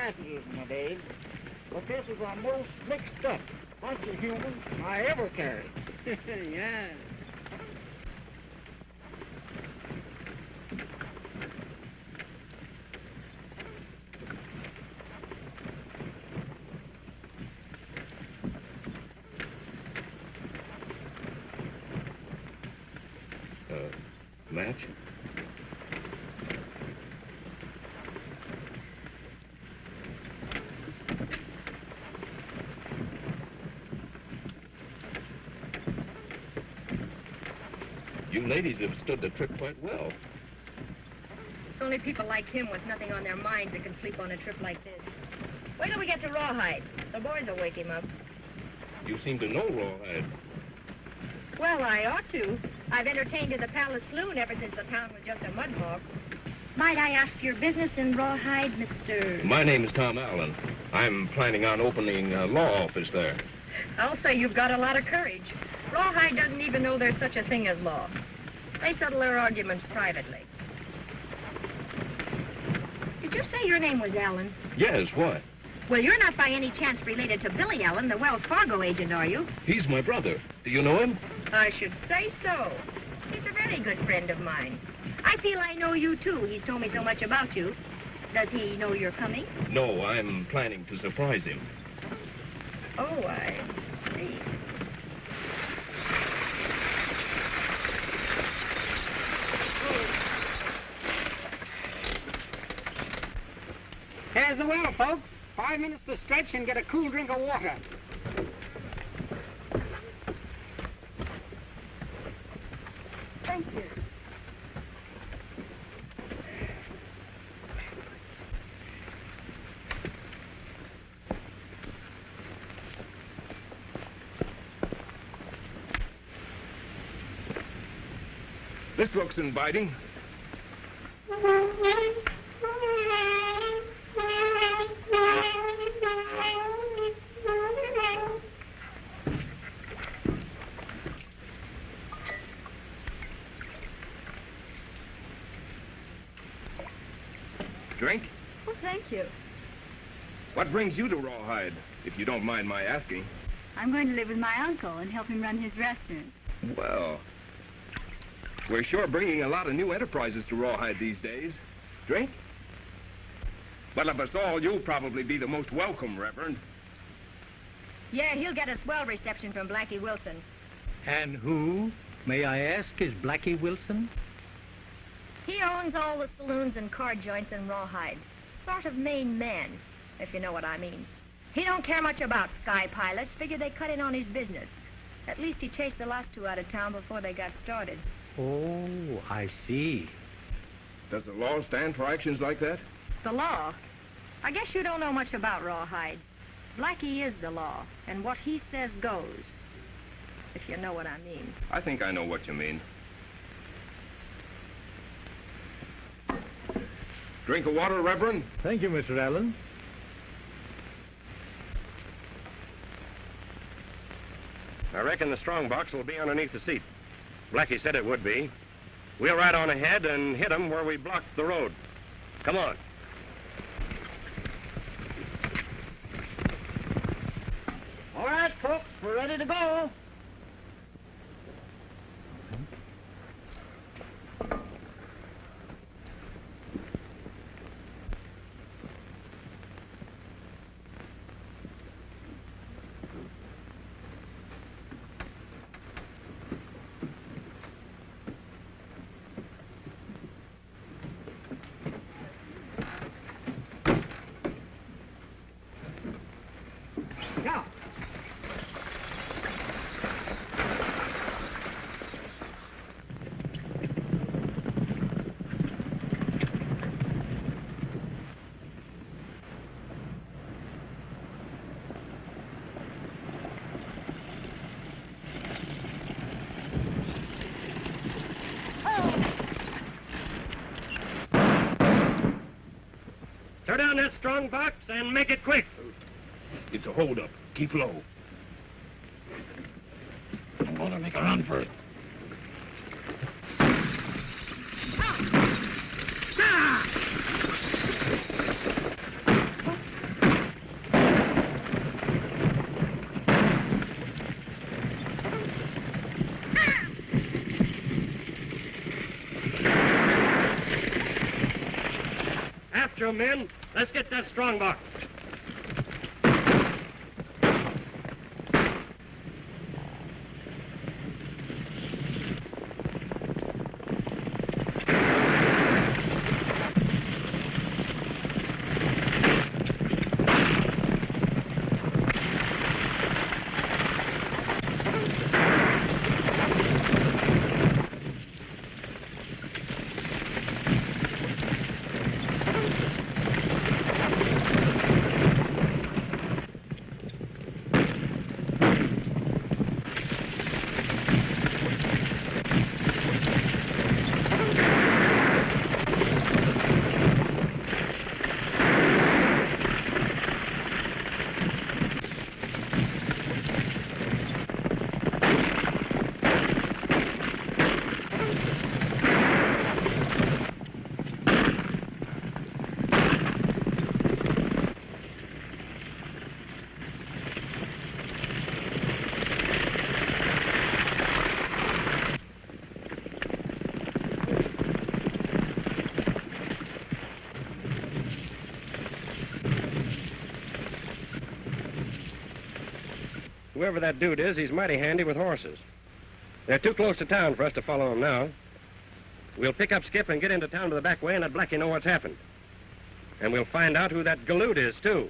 passengers, my Dave. But this is the most mixed up bunch of humans I ever carried. Yeah. Match? You ladies have stood the trip quite well. It's only people like him with nothing on their minds that can sleep on a trip like this. Wait till we get to Rawhide. The boys will wake him up. You seem to know Rawhide. Well, I ought to. I've entertained at the Palace Saloon ever since the town was just a mud hog. Might I ask your business in Rawhide, Mr.? My name is Tom Allen. I'm planning on opening a law office there. I'll say you've got a lot of courage. Rawhide doesn't even know there's such a thing as law. They settle their arguments privately. Did you say your name was Allen? Yes, what? Well, you're not by any chance related to Billy Allen, the Wells Fargo agent, are you? He's my brother. Do you know him? I should say so. He's a very good friend of mine. I feel I know you, too. He's told me so much about you. Does he know you're coming? No, I'm planning to surprise him. Oh, I see. Here's the well, folks. 5 minutes to stretch and get a cool drink of water. Thank you. This looks inviting. Drink? Oh, thank you. What brings you to Rawhide, if you don't mind my asking? I'm going to live with my uncle and help him run his restaurant. Well, we're sure bringing a lot of new enterprises to Rawhide these days. Drink? Well, of us all, you'll probably be the most welcome, Reverend. Yeah, he'll get a swell reception from Blackie Wilson. And who, may I ask, is Blackie Wilson? He owns all the saloons and card joints in Rawhide. Sort of main man, if you know what I mean. He don't care much about sky pilots. Figure they cut in on his business. At least he chased the last two out of town before they got started. Oh, I see. Does the law stand for actions like that? The law? I guess you don't know much about Rawhide. Blackie is the law, and what he says goes, if you know what I mean. I think I know what you mean. Drink of water, Reverend? Thank you, Mr. Allen. I reckon the strong box will be underneath the seat. Blackie said it would be. We'll ride on ahead and hit them where we blocked the road. Come on. All right, folks, we're ready to go. Now. Throw down that strong box and make it quick. It's a holdup. Keep low. I'm gonna make a run for it. your men. Let's get that strong box. Whoever that dude is, he's mighty handy with horses. They're too close to town for us to follow him now. We'll pick up Skip and get into town to the back way and let Blackie know what's happened. And we'll find out who that galoot is, too.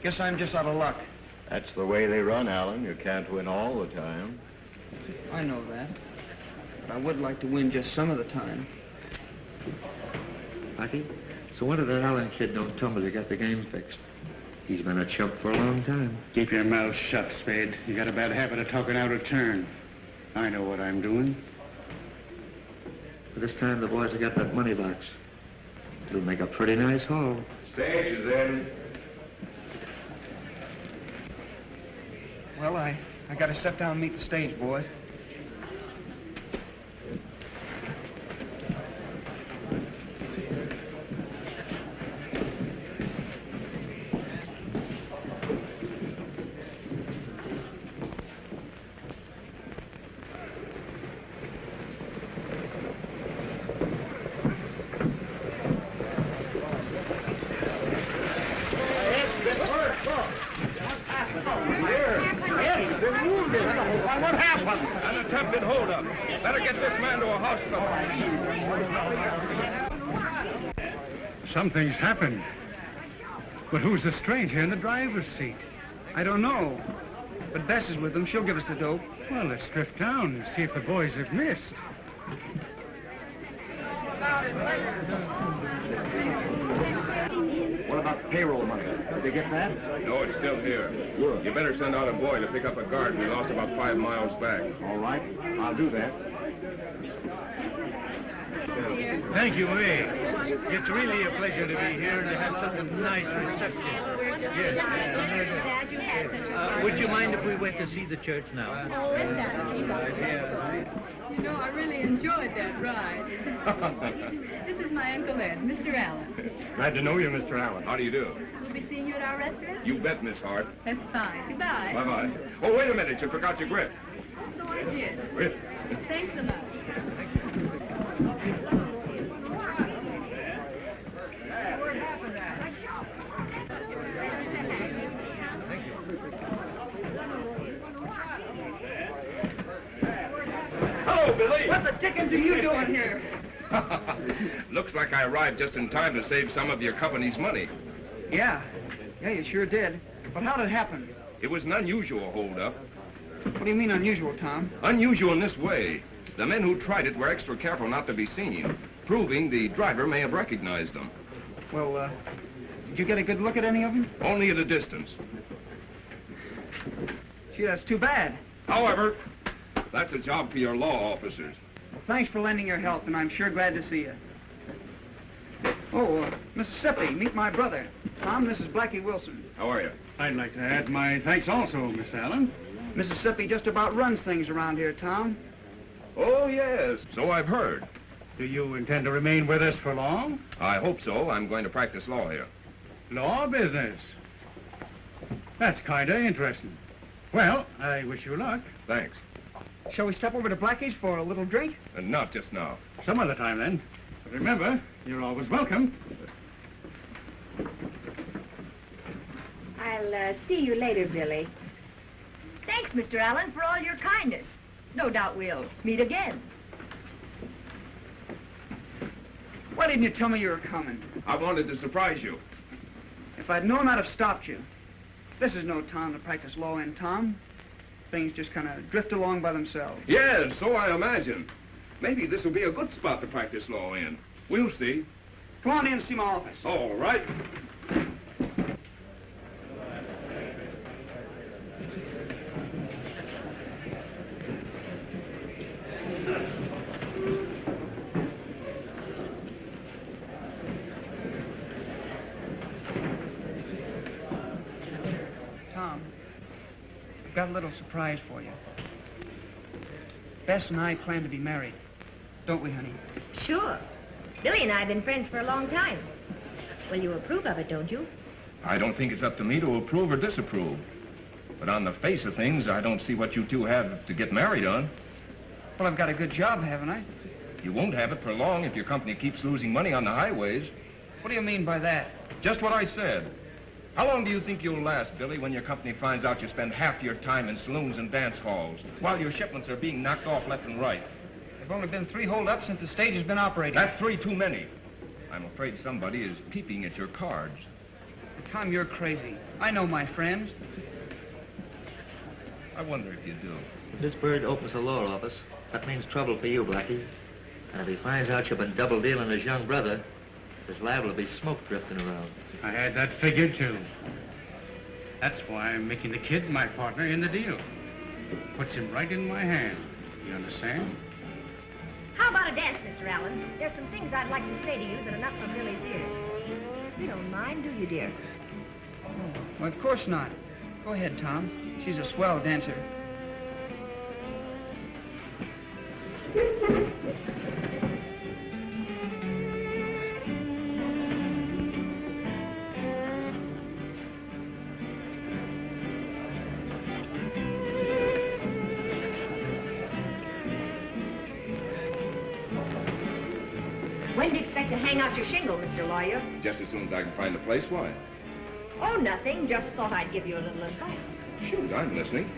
Guess I'm just out of luck. That's the way they run, Alan. You can't win all the time. I know that. But I would like to win just some of the time. Blackie, so what if that Allen kid don't tell me to get the game fixed? He's been a chump for a long time. Keep your mouth shut, Spade. You got a bad habit of talking out of turn. I know what I'm doing. But this time the boys have got that money box. It'll make a pretty nice haul. Stage is in. Well, I got to step down and meet the stage, boys. Something's happened. But who's the stranger in the driver's seat? I don't know. But Bess is with them. She'll give us the dope. Well, let's drift down and see if the boys have missed. What about the payroll money? Did they get that? No, it's still here. Good. You better send out a boy to pick up a guard we lost about 5 miles back. All right. I'll do that. Thank you, Marie. It's really a pleasure to be here and to have such a nice reception. Glad you had such a Would you mind if we went to see the church now? Oh, that would be lovely. You know, I really enjoyed that ride. This is my Uncle Ed, Mr. Allen. Glad to know you, Mr. Allen. How do you do? We'll be seeing you at our restaurant? You bet, Miss Hart. That's fine. Goodbye. Bye-bye. Oh, wait a minute. You forgot your grip. So I did. Grip. Thanks a lot. Hello, Billy. What the dickens are you doing here? Looks like I arrived just in time to save some of your company's money. Yeah, you sure did. But how did it happen? It was an unusual holdup. What do you mean unusual, Tom? Unusual in this way. The men who tried it were extra careful not to be seen, proving the driver may have recognized them. Well, did you get a good look at any of them? Only at a distance. Gee, that's too bad. However, That's a job for your law officers. Well, thanks for lending your help, and I'm sure glad to see you. Oh, Mississippi, meet my brother. Tom, this is Blackie Wilson. How are you? I'd like to add my thanks also, Mr. Allen. Mississippi just about runs things around here, Tom. Oh, yes. So I've heard. Do you intend to remain with us for long? I hope so. I'm going to practice law here. Law business. That's kind of interesting. Well, I wish you luck. Thanks. Shall we step over to Blackie's for a little drink? And not just now. Some other time, then. But remember, you're always welcome. I'll see you later, Billy. Thanks, Mr. Allen, for all your kindness. No doubt we'll meet again. Why didn't you tell me you were coming? I wanted to surprise you. If I'd known, I'd have stopped you. This is no town to practice law in, Tom. Things just kind of drift along by themselves. Yes, so I imagine. Maybe this will be a good spot to practice law in. We'll see. Come on in and see my office. All right. Tom, I've got a little surprise for you. Bess and I plan to be married. Don't we, honey? Sure. Billy and I have been friends for a long time. Well, you approve of it, don't you? I don't think it's up to me to approve or disapprove. But on the face of things, I don't see what you two have to get married on. Well, I've got a good job, haven't I? You won't have it for long if your company keeps losing money on the highways. What do you mean by that? Just what I said. How long do you think you'll last, Billy, when your company finds out you spend half your time in saloons and dance halls, while your shipments are being knocked off left and right? There've only been 3 holdups since the stage has been operating. That's 3 too many. I'm afraid somebody is peeping at your cards. Tom, you're crazy. I know my friends. I wonder if you do. If this bird opens a law office, that means trouble for you, Blackie. And if he finds out you've been double dealing his young brother, there's liable to be smoke drifting around. I had that figured, too. That's why I'm making the kid my partner in the deal. Puts him right in my hand. You understand? How about a dance, Mr. Allen? There's some things I'd like to say to you that are not for Billy's ears. You don't mind, do you, dear? Oh, well, of course not. Go ahead, Tom. She's a swell dancer. When do you expect to hang out your shingle, Mr. Lawyer? Just as soon as I can find a place, why? Oh, nothing. Just thought I'd give you a little advice. Shoot, I'm listening.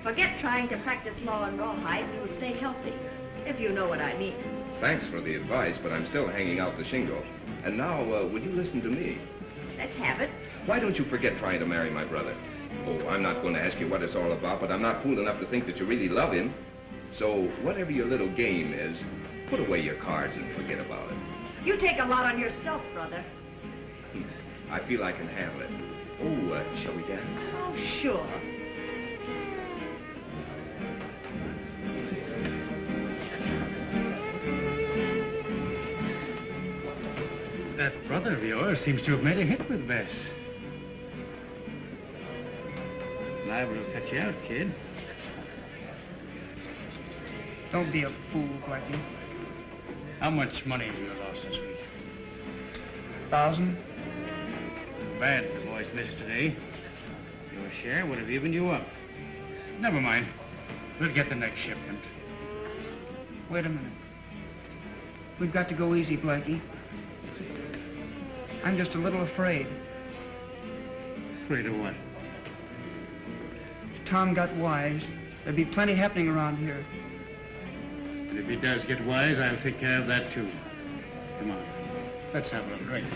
Forget trying to practice law in Rawhide. You'll stay healthy, if you know what I mean. Thanks for the advice, but I'm still hanging out the shingle. And now, will you listen to me? Let's have it. Why don't you forget trying to marry my brother? Oh, I'm not going to ask you what it's all about, but I'm not fool enough to think that you really love him. So, whatever your little game is, put away your cards and forget about it. You take a lot on yourself, brother. I feel I can handle it. Oh, shall we dance? Oh, sure. That brother of yours seems to have made a hit with Bess. Liable to cut you out, kid. Don't be a fool, Blackie. How much money have you lost this week? 1,000. Bad the boys missed today. Your share would have evened you up. Never mind. We'll get the next shipment. Wait a minute. We've got to go easy, Blackie. I'm just a little afraid. Afraid of what? If Tom got wise, there'd be plenty happening around here. And if he does get wise, I'll take care of that, too. Come on. Let's have a little drink.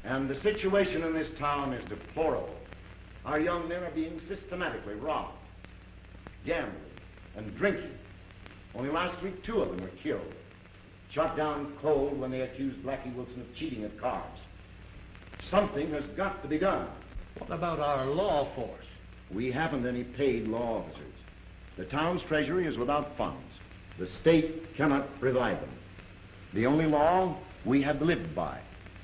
And the situation in this town is deplorable. Our young men are being systematically robbed, gambling, and drinking. Only last week, 2 of them were killed. Shot down cold when they accused Blackie Wilson of cheating at cards. Something has got to be done. What about our law force? We haven't any paid law officers. The town's treasury is without funds. The state cannot provide them. The only law we have lived by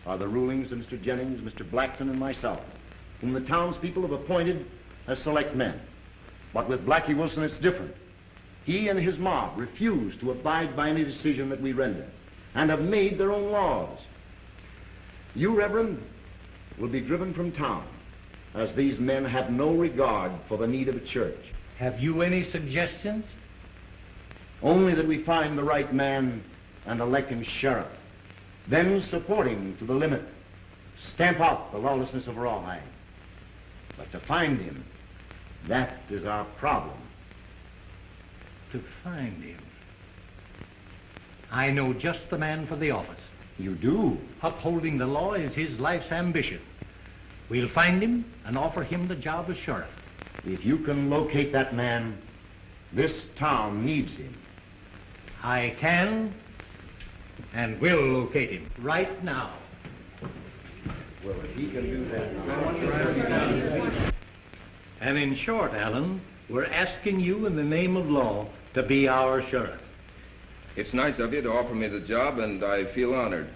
are the rulings of Mr. Jennings, Mr. Blackton, and myself, whom the townspeople have appointed as select men. But with Blackie Wilson, it's different. He and his mob refuse to abide by any decision that we render and have made their own laws. You, Reverend, will be driven from town, as these men have no regard for the need of a church. Have you any suggestions? Only that we find the right man and elect him sheriff. Then support him to the limit. Stamp out the lawlessness of Rawhide. But to find him, that is our problem. To find him. I know just the man for the office. You do? Upholding the law is his life's ambition. We'll find him and offer him the job as sheriff. If you can locate that man, this town needs him. I can and will locate him right now. Well, if he can do that... And in short, Alan, we're asking you in the name of law to be our sheriff. It's nice of you to offer me the job, and I feel honored.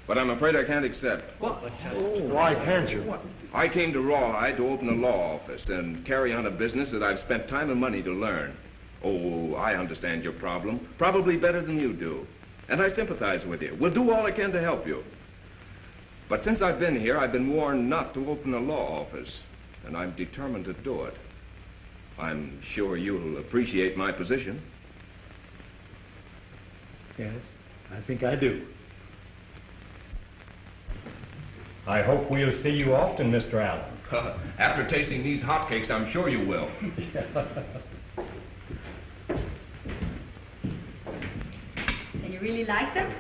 But I'm afraid I can't accept. What? Oh, why can't you? I came to Rawhide to open a law office and carry on a business that I've spent time and money to learn. Oh, I understand your problem, probably better than you do. And I sympathize with you. We'll do all I can to help you. But since I've been here, I've been warned not to open a law office, and I'm determined to do it. I'm sure you'll appreciate my position. Yes, I think I do. I hope we'll see you often, Mr. Allen. After tasting these hotcakes, I'm sure you will. And you really like them?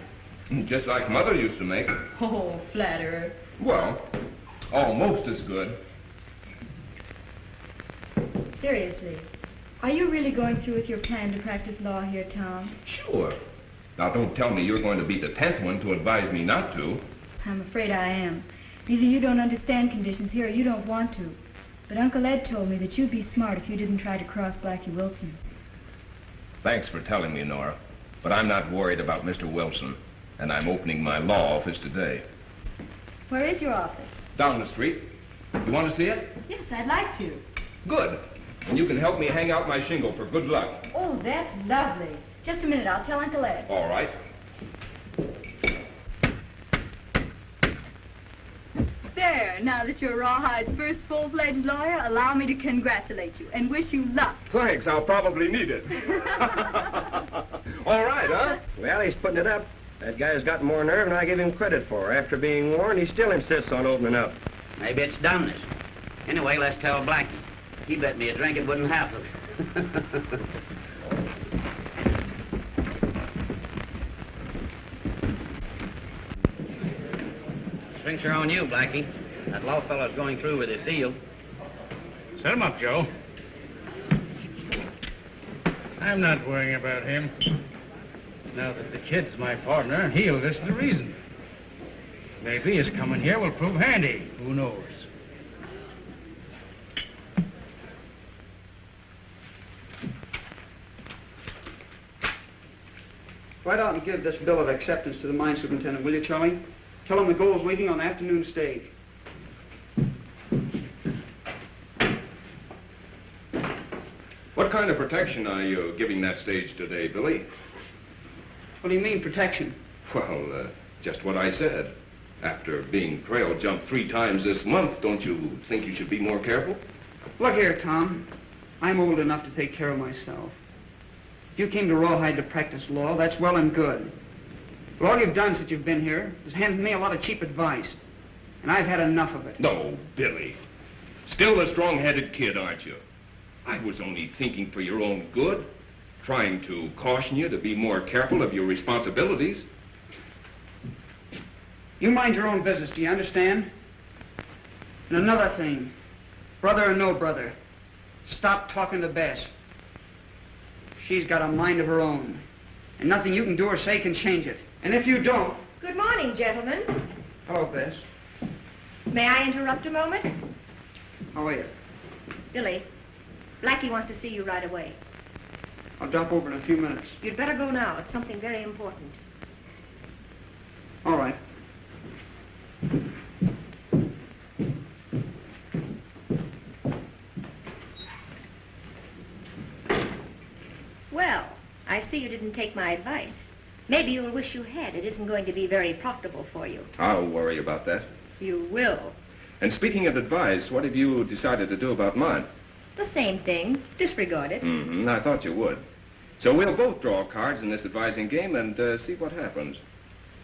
Just like Mother used to make. Oh, flatterer. Well, almost as good. Seriously, are you really going through with your plan to practice law here, Tom? Sure. Now, don't tell me you're going to be the 10th one to advise me not to. I'm afraid I am. Either you don't understand conditions here or you don't want to. But Uncle Ed told me that you'd be smart if you didn't try to cross Blackie Wilson. Thanks for telling me, Nora. But I'm not worried about Mr. Wilson. And I'm opening my law office today. Where is your office? Down the street. You want to see it? Yes, I'd like to. Good. And you can help me hang out my shingle for good luck. Oh, that's lovely. Just a minute, I'll tell Uncle Ed. All right. There, now that you're Rawhide's first full-fledged lawyer, allow me to congratulate you and wish you luck. Thanks, I'll probably need it. All right, huh? Well, he's putting it up. That guy's got more nerve than I give him credit for. After being warned, he still insists on opening up. Maybe it's dumbness. Anyway, let's tell Blackie. He bet me a drink it wouldn't happen. Drinks are on you, Blackie. That law fellow's going through with his deal. Set him up, Joe. I'm not worrying about him. Now that the kid's my partner, he'll listen to reason. Maybe his coming here will prove handy. Who knows? Write out and give this bill of acceptance to the mine superintendent, will you, Charlie? Tell him the goal's leaving on the afternoon stage. What kind of protection are you giving that stage today, Billy? What do you mean, protection? Well, just what I said. After being trail jumped 3 times this month, don't you think you should be more careful? Look here, Tom. I'm old enough to take care of myself. If you came to Rawhide to practice law, that's well and good. But all you've done since you've been here is handed me a lot of cheap advice. And I've had enough of it. No, Billy. Still a strong-headed kid, aren't you? I was only thinking for your own good, trying to caution you to be more careful of your responsibilities. You mind your own business, do you understand? And another thing, brother or no brother, stop talking to Bess. She's got a mind of her own, and nothing you can do or say can change it. And if you don't... Good morning, gentlemen. Hello, Bess. May I interrupt a moment? How are you? Billy, Blackie wants to see you right away. I'll drop over in a few minutes. You'd better go now. It's something very important. All right. Well, I see you didn't take my advice. Maybe you'll wish you had. It isn't going to be very profitable for you. I'll worry about that. You will. And speaking of advice, what have you decided to do about mine? The same thing. Disregard it. Mm-hmm. I thought you would. So we'll both draw cards in this advising game and see what happens.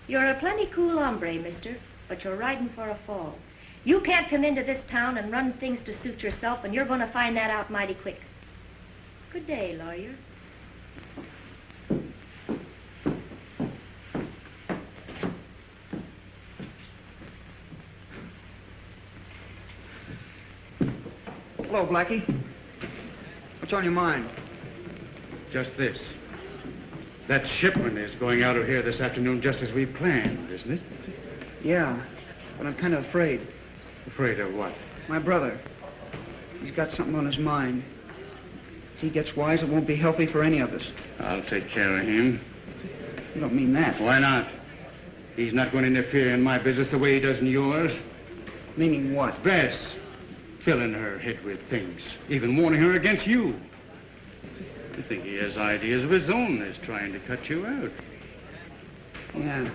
You're a plenty cool hombre, mister, but you're riding for a fall. You can't come into this town and run things to suit yourself, and you're going to find that out mighty quick. Good day, lawyer. Hello, Blackie. What's on your mind? Just this. That shipment is going out of here this afternoon just as we planned, isn't it? Yeah, but I'm kind of afraid. Afraid of what? My brother. He's got something on his mind. If he gets wise, it won't be healthy for any of us. I'll take care of him. You don't mean that. Why not? He's not going to interfere in my business the way he does in yours. Meaning what? Bess. Filling her head with things, even warning her against you. I think he has ideas of his own that's trying to cut you out. Yeah.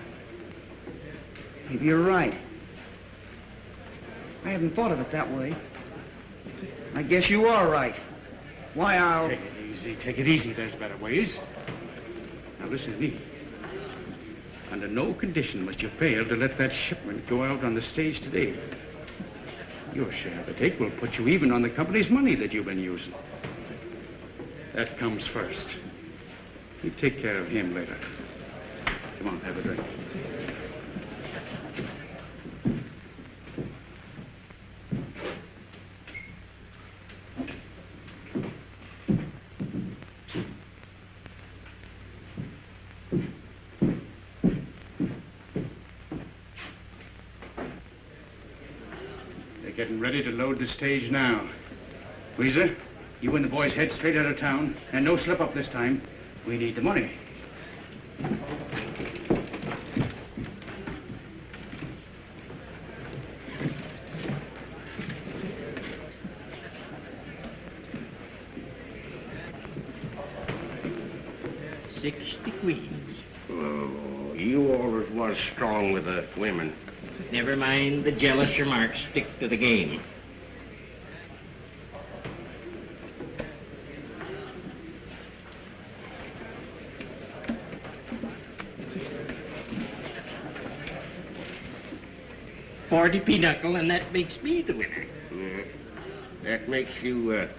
Maybe you're right. I haven't thought of it that way. I guess you are right. Why, I'll... Take it easy, take it easy. There's better ways. Now listen to me. Under no condition must you fail to let that shipment go out on the stage today. Your share of the take will put you even on the company's money that you've been using. That comes first. You take care of him later. Come on, have a drink. Getting ready to load the stage now. Weezer, you and the boys head straight out of town, and no slip up this time. We need the money. $60. Oh, you always was strong with the women. Never mind the jealous remarks. Stick to the game. $40 pinochle, and that makes me the winner. Yeah. That makes you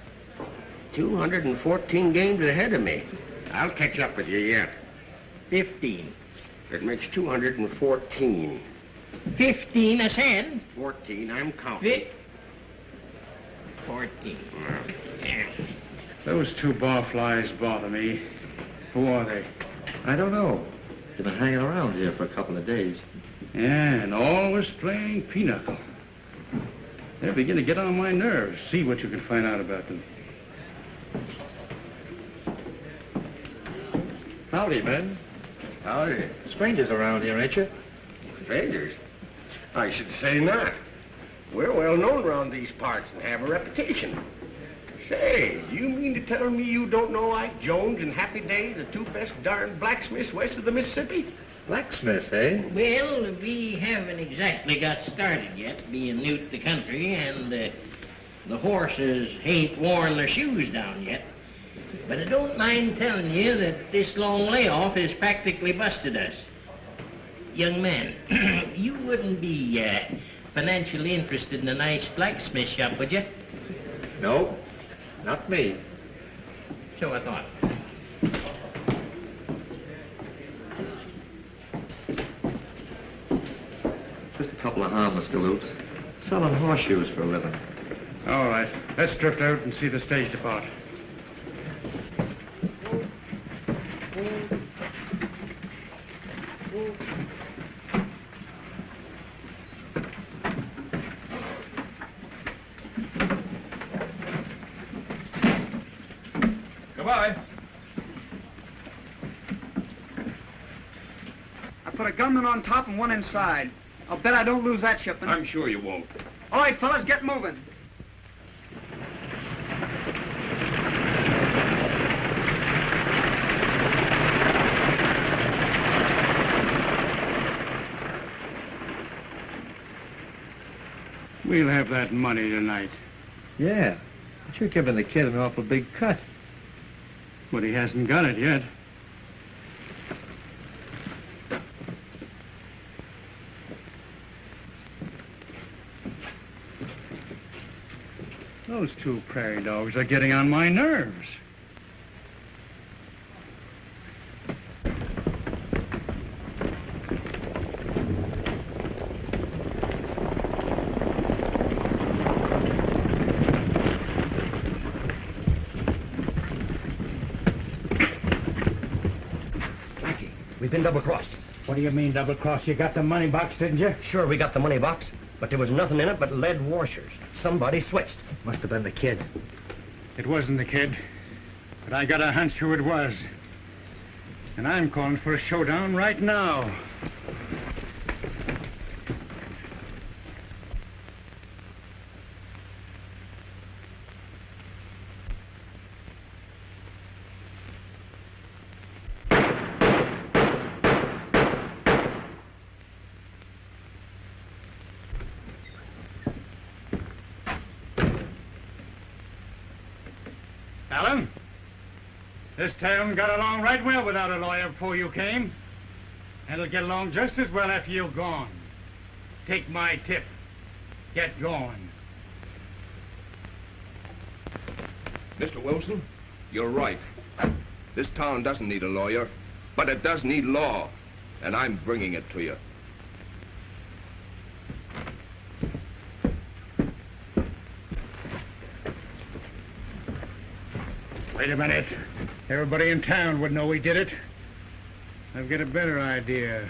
214 games ahead of me. I'll catch up with you yet. 15. That makes 214. 15 a cent. 14, I'm counting. 14. Yeah. Those two barflies bother me. Who are they? I don't know. They've been hanging around here for a couple of days. Yeah, and always playing pinochle. They're beginning to get on my nerves. See what you can find out about them. Howdy, Ben. Howdy. Strangers around here, ain't you? Strangers? I should say not. We're well known around these parts and have a reputation. Say, you mean to tell me you don't know Ike Jones and Happy Day, the two best darn blacksmiths west of the Mississippi? Blacksmiths, eh? Well, we haven't exactly got started yet, being new to the country, and the horses ain't worn their shoes down yet. But I don't mind telling you that this long layoff has practically busted us. Young man, you wouldn't be financially interested in a nice blacksmith shop, would you? No, not me. So I thought. Just a couple of harmless galoots. Selling horseshoes for a living. All right, let's drift out and see the stage depart. Bye-bye. I put a gunman on top and one inside. I'll bet I don't lose that shipment. I'm sure you won't. All right, fellas, get moving. We'll have that money tonight. Yeah, but you're giving the kid an awful big cut. But he hasn't got it yet. Those two prairie dogs are getting on my nerves. We've been double-crossed. What do you mean double-crossed? You got the money box, didn't you? Sure, we got the money box, but there was nothing in it but lead washers. Somebody switched. Must have been the kid. It wasn't the kid, but I got a hunch who it was. And I'm calling for a showdown right now. Alan, this town got along right well without a lawyer before you came. And it'll get along just as well after you're gone. Take my tip. Get going. Mr. Wilson, you're right. This town doesn't need a lawyer, but it does need law, and I'm bringing it to you. Wait a minute. Everybody in town would know we did it. I've got a better idea.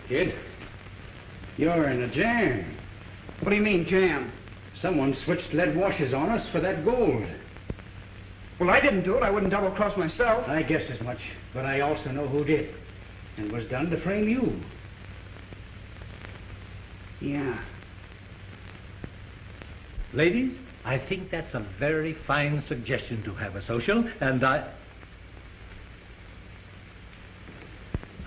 Kid, you're in a jam. What do you mean, jam? Someone switched lead washers on us for that gold. Well, I didn't do it. I wouldn't double-cross myself. I guess as much, but I also know who did. And was done to frame you. Yeah. Ladies, I think that's a very fine suggestion to have a social, and I...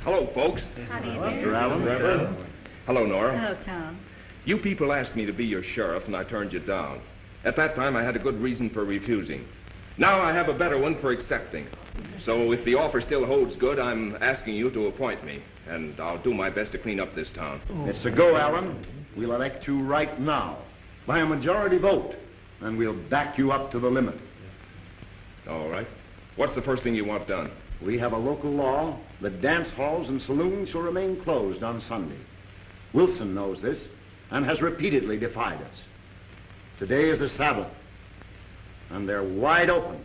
Hello, folks. How do you do? Mr. Allen. Hello, Nora. Hello, Tom. You people asked me to be your sheriff, and I turned you down. At that time, I had a good reason for refusing. Now I have a better one for accepting. So if the offer still holds good, I'm asking you to appoint me, and I'll do my best to clean up this town. It's a go, Allen. We'll elect you right now by a majority vote, and we'll back you up to the limit. All right. What's the first thing you want done? We have a local law that dance halls and saloons shall remain closed on Sunday. Wilson knows this and has repeatedly defied us. Today is the Sabbath, and they're wide open.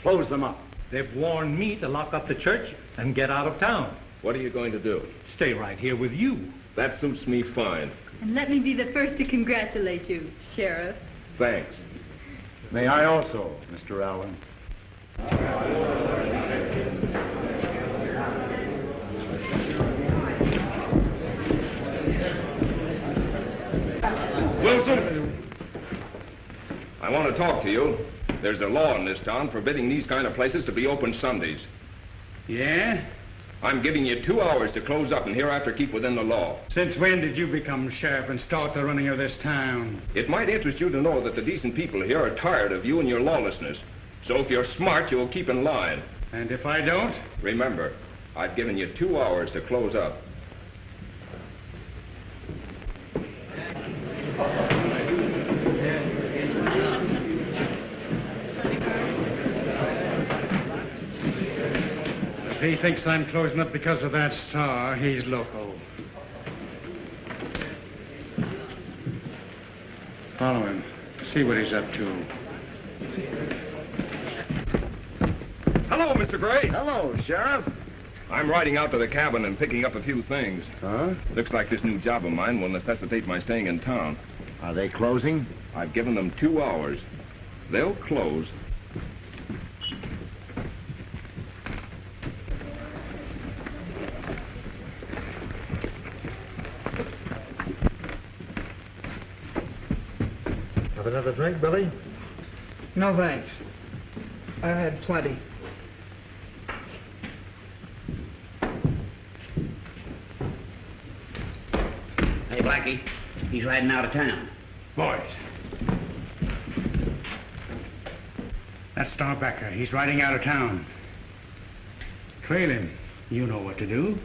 Close them up. They've warned me to lock up the church and get out of town. What are you going to do? Stay right here with you. That suits me fine. And let me be the first to congratulate you, Sheriff. Thanks. May I also, Mr. Allen? Wilson, I want to talk to you. There's a law in this town forbidding these kind of places to be open Sundays. Yeah? I'm giving you 2 hours to close up and hereafter keep within the law. Since when did you become sheriff and start the running of this town? It might interest you to know that the decent people here are tired of you and your lawlessness. So if you're smart, you'll keep in line. And if I don't? Remember, I've given you 2 hours to close up. he thinks I'm closing up because of that star, he's loco. Follow him. See what he's up to. Hello, Mr. Gray. Hello, Sheriff. I'm riding out to the cabin and picking up a few things. Huh? Looks like this new job of mine will necessitate my staying in town. Are they closing? I've given them 2 hours. They'll close. Have another drink, Billy? No, thanks. I've had plenty. Hey, Blackie, he's riding out of town. Boys. That's Starbacker. He's riding out of town. Trail him. You know what to do.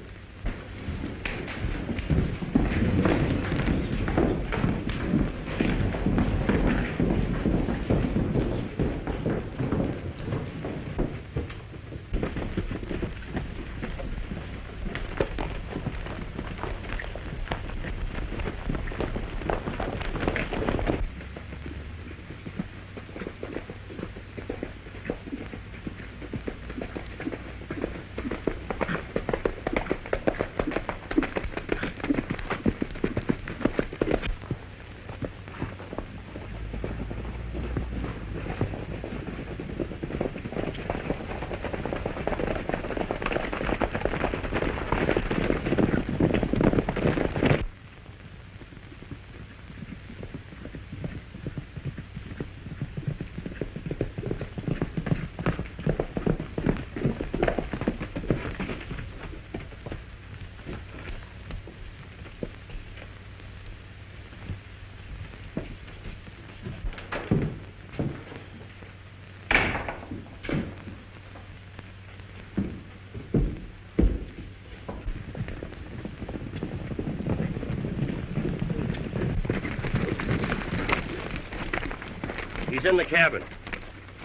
He's in the cabin.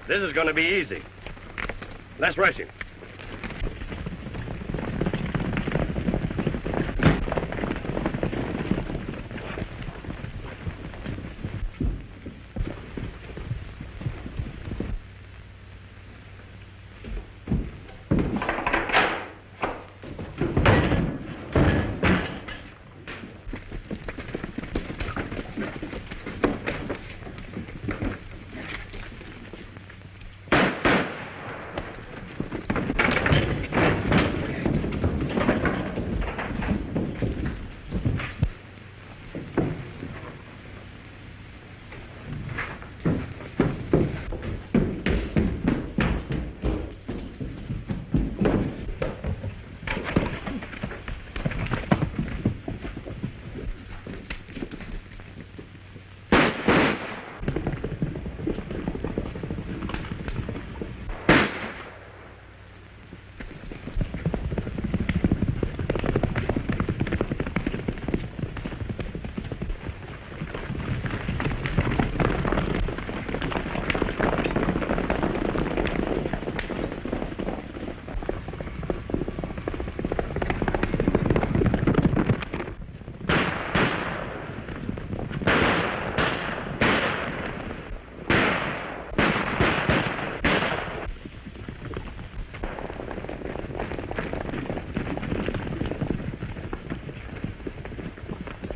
This is going to be easy. Let's rush him.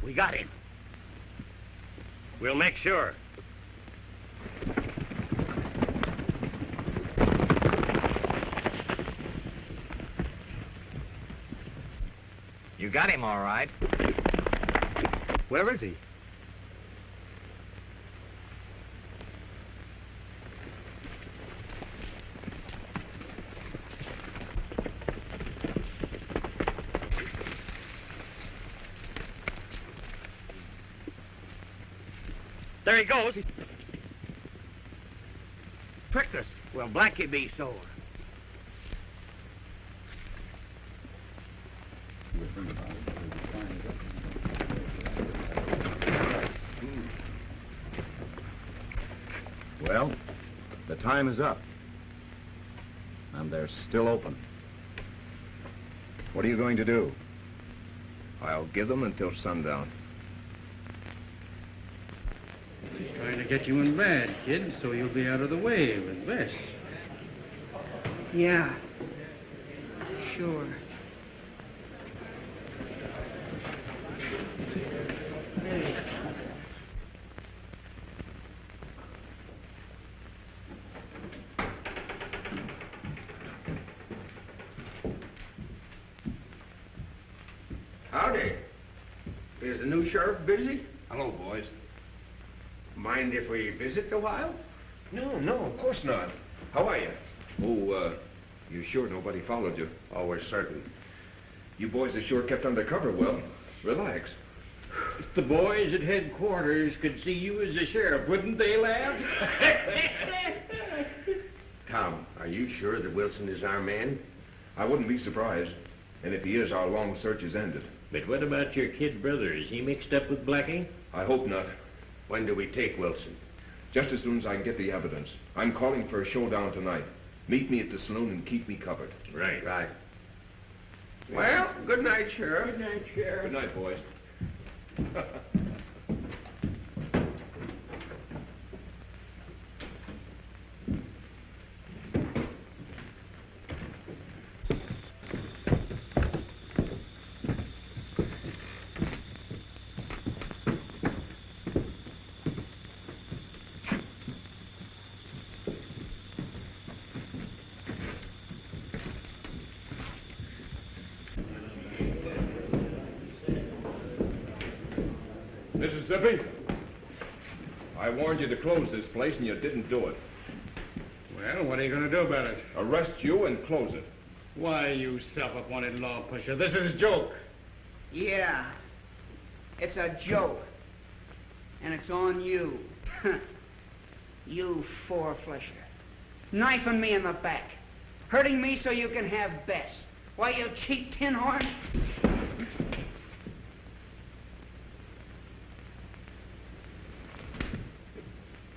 We got him. We'll make sure. You got him all right. Where is he? There he goes. Tricked us. Well, Blackie be sore. Well, the time is up. And they're still open. What are you going to do? I'll give them until sundown. He's trying to get you in bad, kid, so you'll be out of the way with Bess. Yeah. Sure. Howdy. Is the new sheriff busy? Hello, boys. Mind if we visit a while? No, of course not. How are you? Oh, you sure nobody followed you? Oh, we're certain. You boys are sure kept under cover well. Relax. If the boys at headquarters could see you as a sheriff, wouldn't they laugh? Tom, are you sure that Wilson is our man? I wouldn't be surprised. And if he is, our long search is ended. But what about your kid brother? Is he mixed up with Blackie? I hope not. When do we take Wilson? Just as soon as I can get the evidence. I'm calling for a showdown tonight. Meet me at the saloon and keep me covered. Right. Right. Well, good night, Sheriff. Good night, Sheriff. Good night, boys. Mississippi, I warned you to close this place and you didn't do it. Well, what are you going to do about it? Arrest you and close it. Why, you self-appointed law pusher, this is a joke. Yeah. It's a joke. And it's on you. You four-flesher. Knifing me in the back. Hurting me so you can have Bess. Why, you cheap tin horn?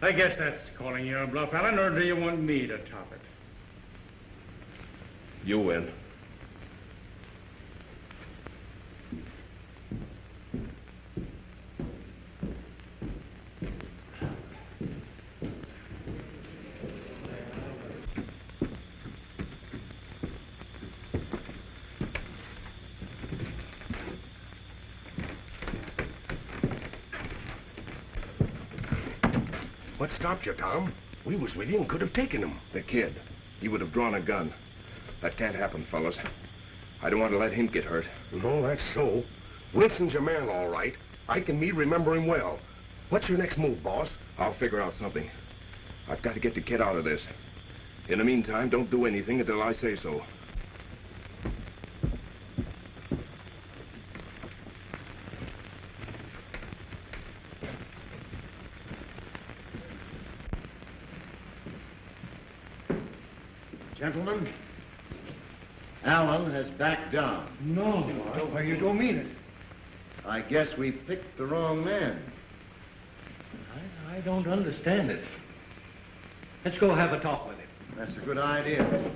I guess that's calling your bluff, Alan, or do you want me to top it? You win. What stopped you, Tom? We was with you and could have taken him. The kid. He would have drawn a gun. That can't happen, fellas. I don't want to let him get hurt. No, that's so. Wilson's your man, all right. Ike and me remember him well. What's your next move, boss? I'll figure out something. I've got to get the kid out of this. In the meantime, don't do anything until I say so. Gentlemen, Alan has backed down. No, you don't mean it. I guess we picked the wrong man. I don't understand it. Let's go have a talk with him. That's a good idea.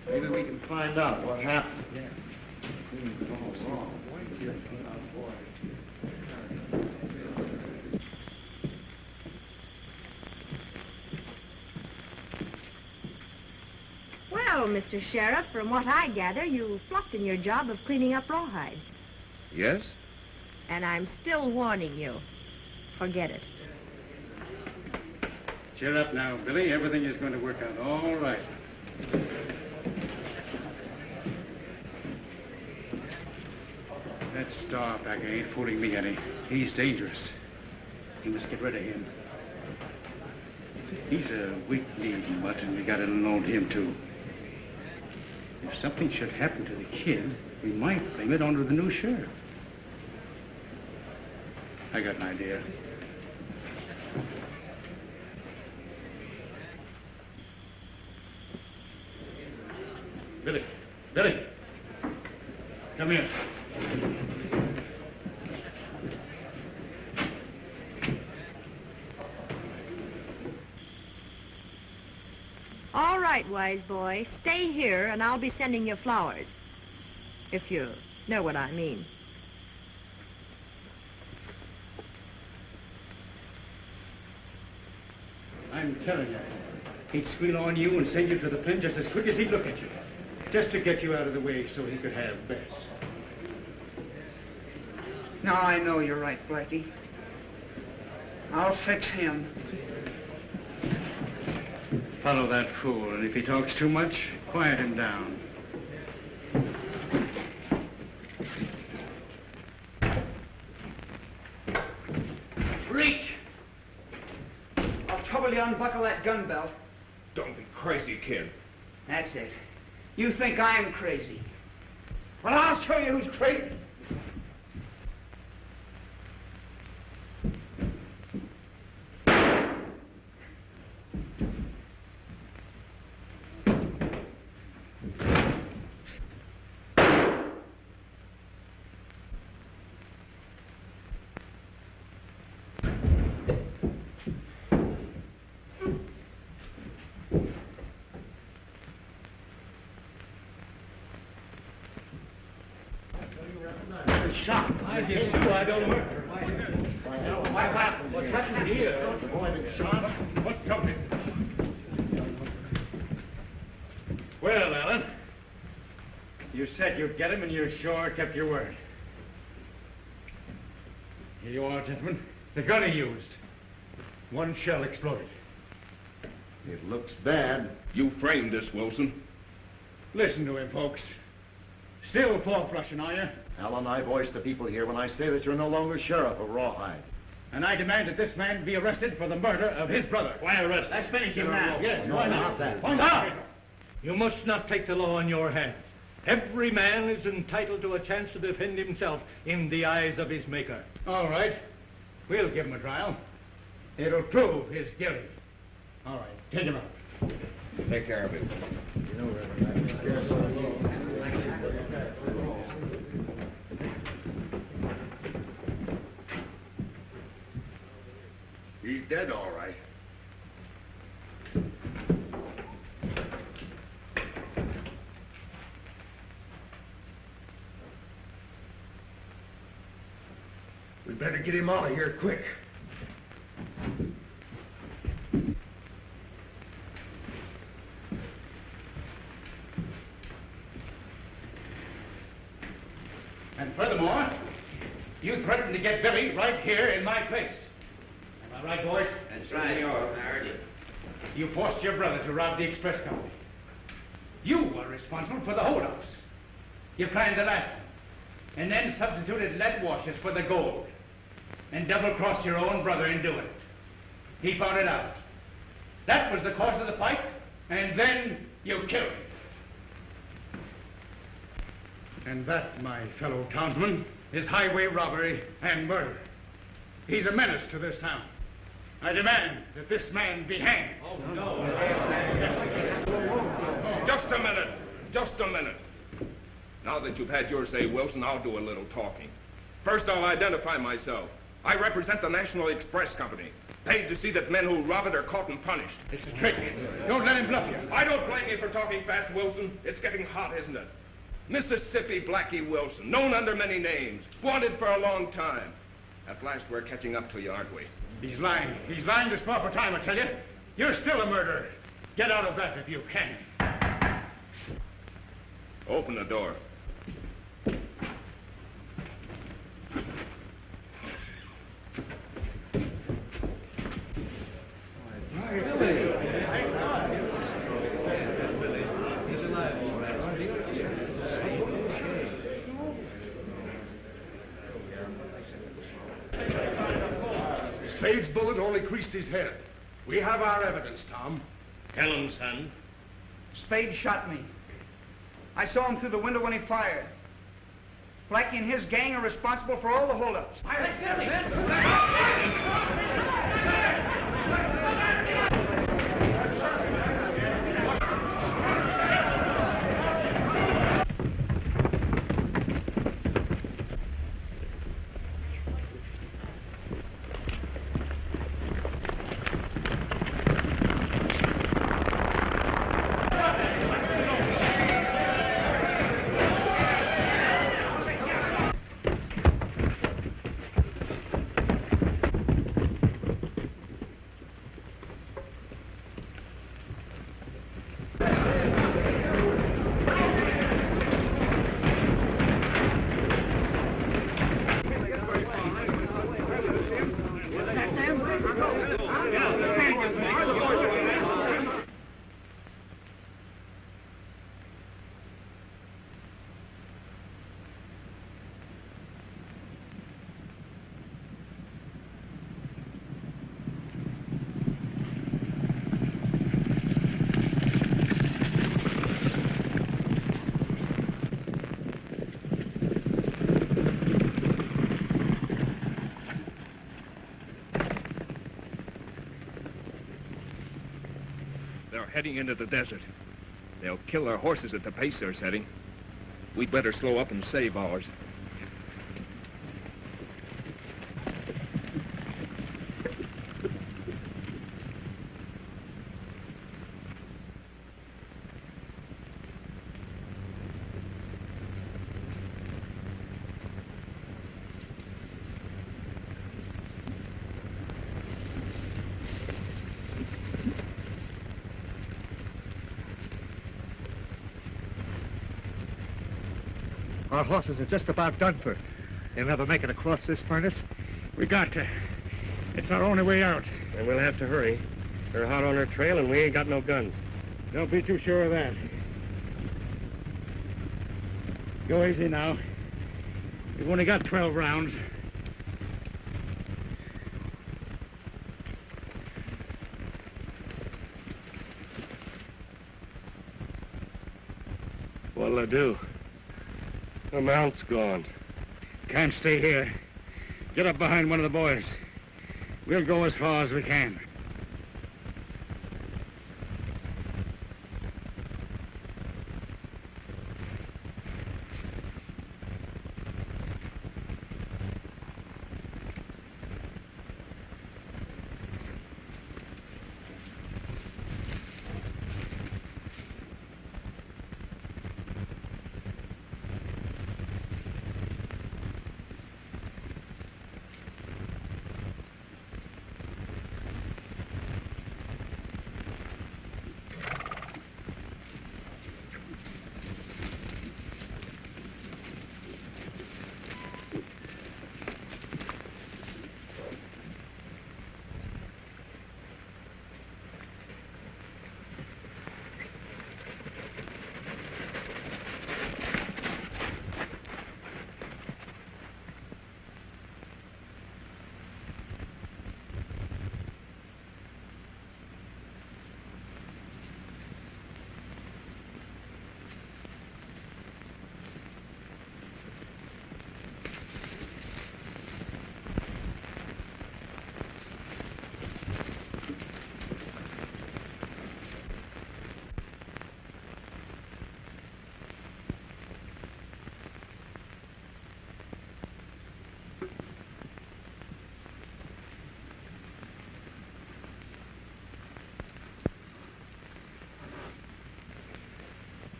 Maybe we can find out what happened. Yeah. Well, Mr. Sheriff, from what I gather, you flopped in your job of cleaning up Rawhide. Yes? And I'm still warning you. Forget it. Cheer up now, Billy. Everything is going to work out all right. That Starpacker ain't fooling me any. He's dangerous. We must get rid of him. He's a weak-kneed mutt, and we gotta unload him, too. If something should happen to the kid, we might blame it onto the new sheriff. I got an idea. Billy, come here. All right, wise boy. Stay here, and I'll be sending you flowers. if you know what I mean. I'm telling you, he'd squeal on you and send you to the pen just as quick as he'd look at you. Just to get you out of the way so he could have Bess. Now I know you're right, Blackie. I'll fix him. Follow that fool, and if he talks too much, quiet him down. Reach! I'll trouble you unbuckle that gun belt. Don't be crazy, kid. That's it. You think I'm crazy. Well, I'll show you who's crazy. Shot. I did too. I don't work. What's happened? What's happened here? The boy been shot? What's coming? Well, Alan, you said you'd get him, and you sure kept your word. Here you are, gentlemen. The gun he used. One shell exploded. It looks bad. You framed this, Wilson. Listen to him, folks. Still four-flushing, are you? Alan, I voice the people here when I say that you're no longer sheriff of Rawhide. And I demand that this man be arrested for the murder of his brother. Why arrest? Let's finish him now. Yes, No, why not that. Why not? You must not take the law in your hands. Every man is entitled to a chance to defend himself in the eyes of his maker. All right. We'll give him a trial. It'll prove his guilty. All right, take him out. Take care of it. He's dead, all right. We better get him out of here quick. And furthermore, you threatened to get Billy right here in my place. Am I right, boys? That's right. I heard you. You forced your brother to rob the express company. You were responsible for the holdouts. You planned the last one, and then substituted lead washers for the gold, and double-crossed your own brother in doing it. He found it out. That was the cause of the fight, and then you killed him. And that, my fellow townsmen, is highway robbery and murder. He's a menace to this town. I demand that this man be hanged. Oh, no. Just a minute. Just a minute. Now that you've had your say, Wilson, I'll do a little talking. First, I'll identify myself. I represent the National Express Company, paid to see that men who rob it are caught and punished. It's a trick. Don't let him bluff you. I don't blame you for talking fast, Wilson. It's getting hot, isn't it? Mississippi Blackie Wilson, known under many names, wanted for a long time. At last, we're catching up to you, aren't we? He's lying. He's lying this proper time, I tell you. You're still a murderer. Get out of that if you can. Open the door. Spade's bullet only creased his head. We have our evidence, Tom. Tell him, son. Spade shot me. I saw him through the window when he fired. Blackie and his gang are responsible for all the holdups. Let's get him. They're heading into the desert. They'll kill their horses at the pace they're setting. We'd better slow up and save ours. Our horses are just about done for. They'll never make it across this furnace. We got to. It's our only way out. And we'll have to hurry. They're hot on our trail, and we ain't got no guns. Don't be too sure of that. Go easy now. We've only got 12 rounds. What'll I do? The mount's gone. Can't stay here. Get up behind one of the boys. We'll go as far as we can.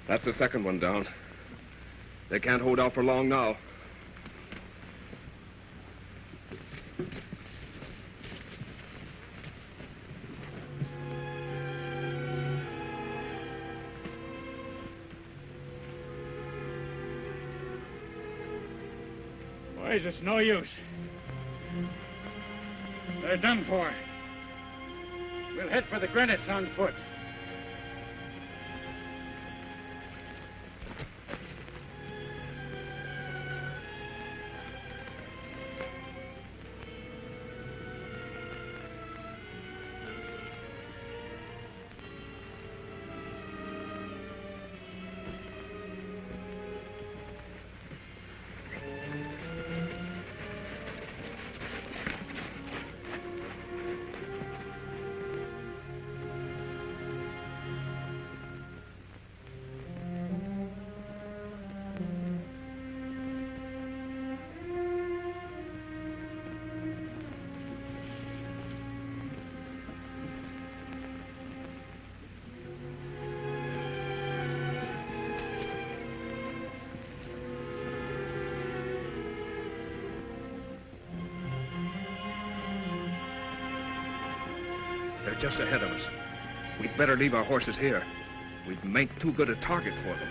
That's the second one down. They can't hold out for long now. Boys, it's no use. They're done for. We'll head for the Granites on foot. They're just ahead of us. We'd better leave our horses here. We'd make too good a target for them.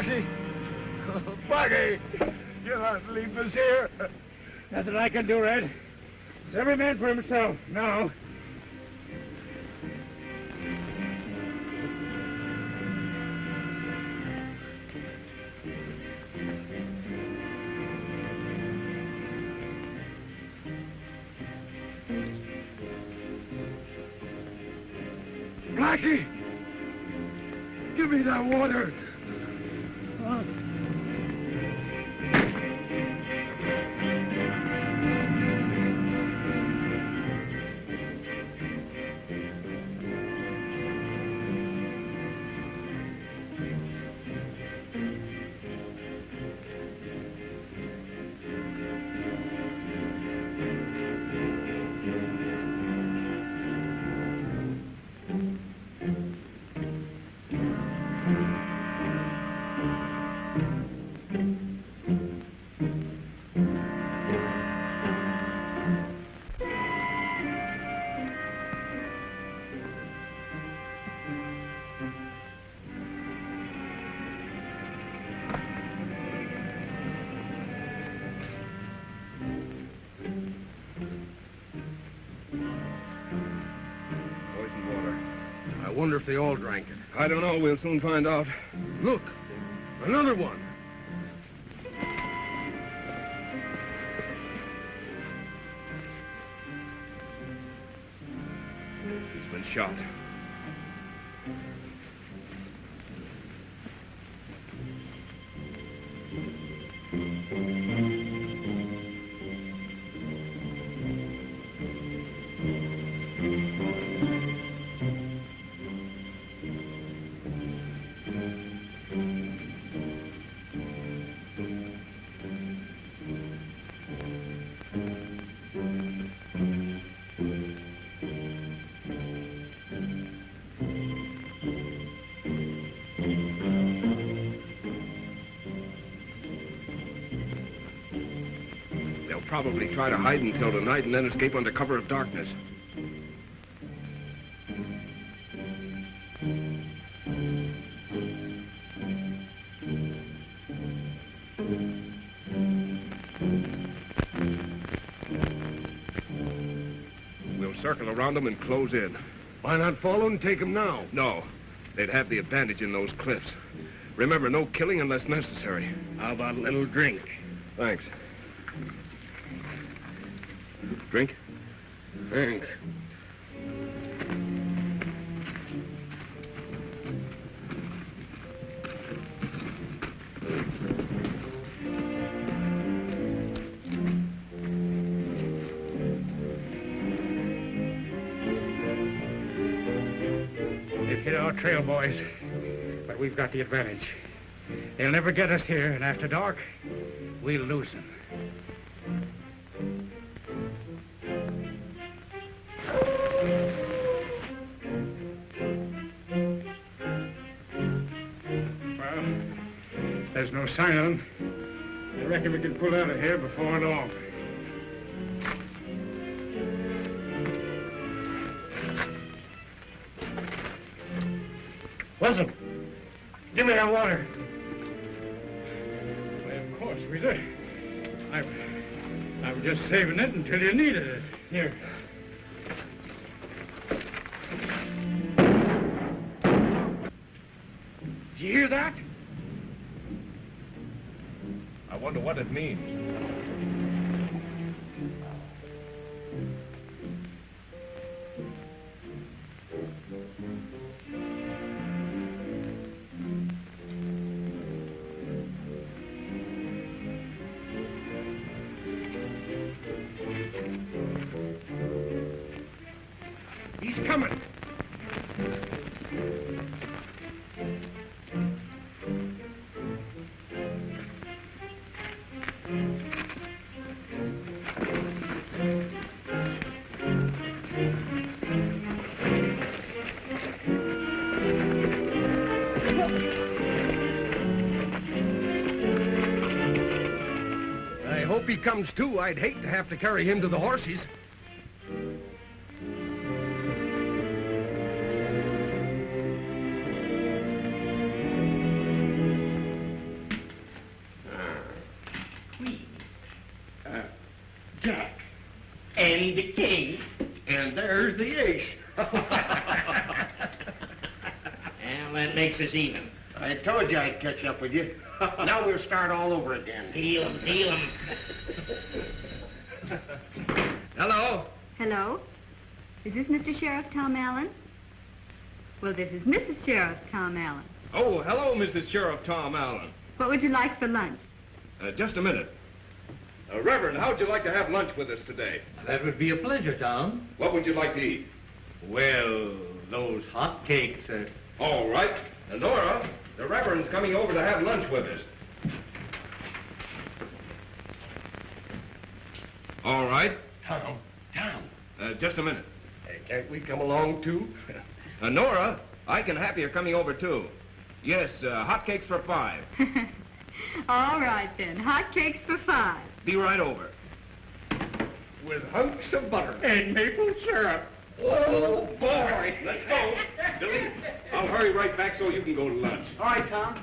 Blackie! Blackie! You're not leaving us here. Nothing I can do, Red. It's every man for himself now. Blackie! Give me that water! I wonder if they all drank it. I don't know. We'll soon find out. Look, another one. He's been shot. Probably try to hide until tonight and then escape under cover of darkness. We'll circle around them and close in. Why not follow and take them now? No. They'd have the advantage in those cliffs. Remember, no killing unless necessary. How about a little drink? Thanks. Drink? Thanks. They've hit our trail, boys, but we've got the advantage. They'll never get us here, and after dark, we'll lose them. There's no sign of them. I reckon we can pull out of here before long. Listen, give me that water. Why, of course, Rita. I'm just saving it until you needed it. Here. Did you hear that? I wonder what it means. He's coming. I hope he comes too. I'd hate to have to carry him to the horses. Jack. And the king. And there's the ace. And that makes us even. I told you I'd catch up with you. Now we'll start all over again. Deal 'em, deal 'em. Hello? Hello? Is this Mr. Sheriff Tom Allen? Well, this is Mrs. Sheriff Tom Allen. Oh, hello, Mrs. Sheriff Tom Allen. What would you like for lunch? Just a minute. Reverend, how'd you like to have lunch with us today? That would be a pleasure, Tom. What would you like to eat? Well, those hot cakes. All right. Nora, the Reverend's coming over to have lunch with us. All right. Tom. Just a minute. Hey, can't we come along, too? Nora, Ike and Happy are coming over, too. Yes, hotcakes for 5. All right, then. Hot cakes for 5. Be right over. With hunks of butter. And maple syrup. Oh, boy. Let's go. Billy, I'll hurry right back so you can go to lunch. All right, Tom.